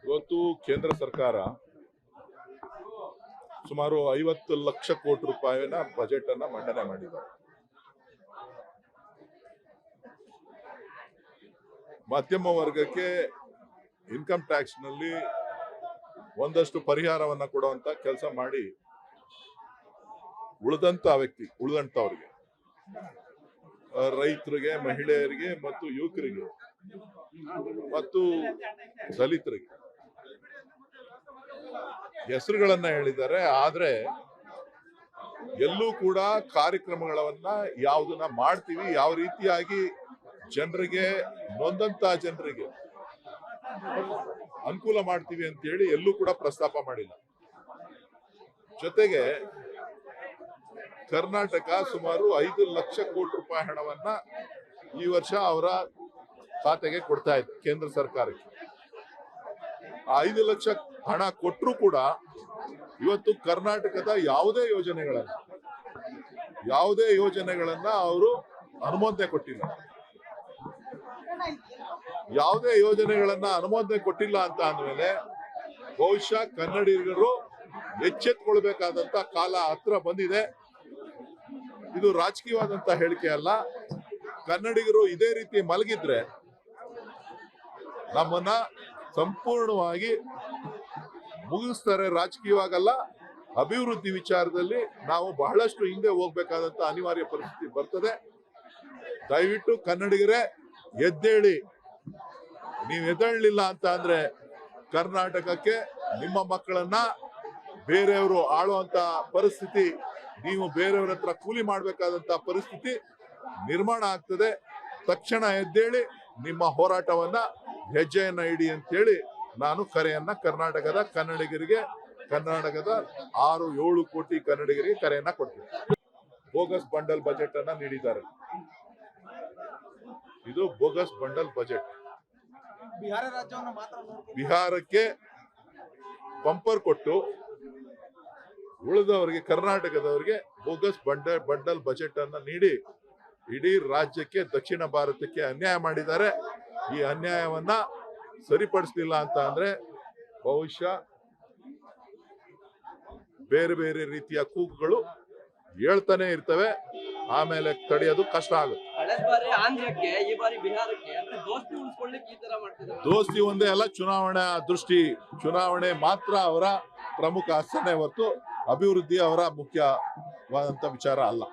ಇವತ್ತು ಕೇಂದ್ರ ಸರ್ಕಾರ ಸುಮಾರು 50 ಲಕ್ಷ ಕೋಟಿ ರೂಪಾಯಿನ ಬಜೆಟ್ ಅನ್ನ ಮಂಡನೆ ಮಾಡಿದೆ. ಮಧ್ಯಮ ವರ್ಗಕ್ಕೆ ಇನ್ಕಮ್ ಟ್ಯಾಕ್ಸ್ ನಲ್ಲಿ ಒಂದಷ್ಟು ಪರಿಹಾರವನ್ನ ಕೊಡುವಂತ ಕೆಲಸ ಮಾಡಿ ಉಳಿದಂತವರಿಗೆ ರೈತರಿಗೆ, ಮಹಿಳೆಯರಿಗೆ ಮತ್ತು ಯುವಕರಿಗೆ ಮತ್ತು ದಲಿತರಿಗೆ ಹೆಸರುಗಳನ್ನ ಹೇಳಿದ್ದಾರೆ. ಆದ್ರೆ ಎಲ್ಲೂ ಕೂಡ ಕಾರ್ಯಕ್ರಮಗಳನ್ನ ಯಾವುದನ್ನ ಮಾಡ್ತೀವಿ, ಯಾವ ರೀತಿಯಾಗಿ ಜನರಿಗೆ, ನೊಂದಂತ ಜನರಿಗೆ ಅನುಕೂಲ ಮಾಡ್ತೀವಿ ಅಂತ ಹೇಳಿ ಎಲ್ಲೂ ಕೂಡ ಪ್ರಸ್ತಾಪ ಮಾಡಿಲ್ಲ. ಜೊತೆಗೆ ಕರ್ನಾಟಕ ಸುಮಾರು 5 ಲಕ್ಷ ಕೋಟಿ ರೂಪಾಯಿ ಹಣವನ್ನ ಈ ವರ್ಷ ಅವರ ಖಾತೆಗೆ ಕೊಡ್ತಾ ಇದೆ ಕೇಂದ್ರ ಸರ್ಕಾರಕ್ಕೆ. ಆ 5 ಲಕ್ಷ ಹಣ ಕೊಟ್ಟರು ಕೂಡ ಇವತ್ತು ಕರ್ನಾಟಕದ ಯಾವುದೇ ಯೋಜನೆಗಳನ್ನ ಅವರು ಅನುಮೋದನೆ ಕೊಟ್ಟಿಲ್ಲ. ಯಾವುದೇ ಯೋಜನೆಗಳನ್ನ ಅನುಮೋದನೆ ಕೊಟ್ಟಿಲ್ಲ ಅಂತ ಅಂದ್ಮೇಲೆ ಬಹುಶಃ ಕನ್ನಡಿಗರು ಎಚ್ಚೆತ್ತುಕೊಳ್ಬೇಕಾದಂತ ಕಾಲ ಹತ್ರ ಬಂದಿದೆ. ಇದು ರಾಜಕೀಯವಾದಂತ ಹೇಳಿಕೆ ಅಲ್ಲ. ಕನ್ನಡಿಗರು ಇದೇ ರೀತಿ ಮಲಗಿದ್ರೆ ನಮ್ಮನ್ನ ಸಂಪೂರ್ಣವಾಗಿ ಮುಗಿಸ್ತಾರೆ. ರಾಜಕೀಯವಾಗಲ್ಲ, ಅಭಿವೃದ್ಧಿ ವಿಚಾರದಲ್ಲಿ ನಾವು ಬಹಳಷ್ಟು ಹಿಂದೆ ಹೋಗ್ಬೇಕಾದಂತ ಅನಿವಾರ್ಯ ಪರಿಸ್ಥಿತಿ ಬರ್ತದೆ. ದಯವಿಟ್ಟು ಕನ್ನಡಿಗರೇ ಎದ್ದೇಳಿ. ನೀವು ಎದ್ದೇಳಲಿಲ್ಲ ಅಂತ ಅಂದ್ರೆ ಕರ್ನಾಟಕಕ್ಕೆ ನಿಮ್ಮ ಮಕ್ಕಳನ್ನ ಬೇರೆಯವರು ಆಳುವಂತ ಪರಿಸ್ಥಿತಿ, ನೀವು ಬೇರೆಯವ್ರ ಹತ್ರ ಕೂಲಿ ಮಾಡ್ಬೇಕಾದಂತ ಪರಿಸ್ಥಿತಿ ನಿರ್ಮಾಣ ಆಗ್ತದೆ. ತಕ್ಷಣ ಎದ್ದೇಳಿ ನಿಮ್ಮ ಹೋರಾಟವನ್ನ ಹೆಜ್ಜೆಯನ್ನ ಇಡಿ ಅಂತೇಳಿ ನಾನು ಕರೆಯನ್ನ ಕರ್ನಾಟಕದ ಕನ್ನಡಿಗರಿಗೆ, ಕರ್ನಾಟಕದ 6-7 ಕೋಟಿ ಕನ್ನಡಿಗರಿಗೆ ಕರೆಯನ್ನ ಕೊಡ್ತೀನಿ. ಬೋಗಸ್ ಬಂಡಲ್ ಬಜೆಟ್ ಅನ್ನ ನೀಡಿದ್ದಾರೆ. ಇದು ಬೋಗಸ್ ಬಂಡಲ್ ಬಜೆಟ್. ಬಿಹಾರಕ್ಕೆ ಪಂಪರ್ ಕೊಟ್ಟು ಉಳಿದವರಿಗೆ, ಕರ್ನಾಟಕದವರಿಗೆ ಬೋಗಸ್ ಬಂಡಲ್ ಬಜೆಟ್ ಅನ್ನ ನೀಡಿ ಇಡೀ ರಾಜ್ಯಕ್ಕೆ, ದಕ್ಷಿಣ ಭಾರತಕ್ಕೆ ಅನ್ಯಾಯ ಮಾಡಿದ್ದಾರೆ. ಈ ಅನ್ಯಾಯವನ್ನ ಸರಿಪಡಿಸಲಿಲ್ಲ ಅಂತ ಅಂದ್ರೆ ಬಹುಶಃ ಬೇರೆ ಬೇರೆ ರೀತಿಯ ಕೂಗುಗಳು ಹೇಳ್ತಾನೆ ಇರ್ತವೆ. ಆಮೇಲೆ ತಡೆಯೋದು ಕಷ್ಟ ಆಗುತ್ತೆ. ದೋಸ್ತಿ ಒಂದೇ ಅಲ್ಲ, ಚುನಾವಣೆ ಮಾತ್ರ ಅವರ ಪ್ರಮುಖ ಆಸನೆ ಹೊರತು ಅಭಿವೃದ್ಧಿ ಅವರ ಮುಖ್ಯವಾದಂತ ವಿಚಾರ ಅಲ್ಲ.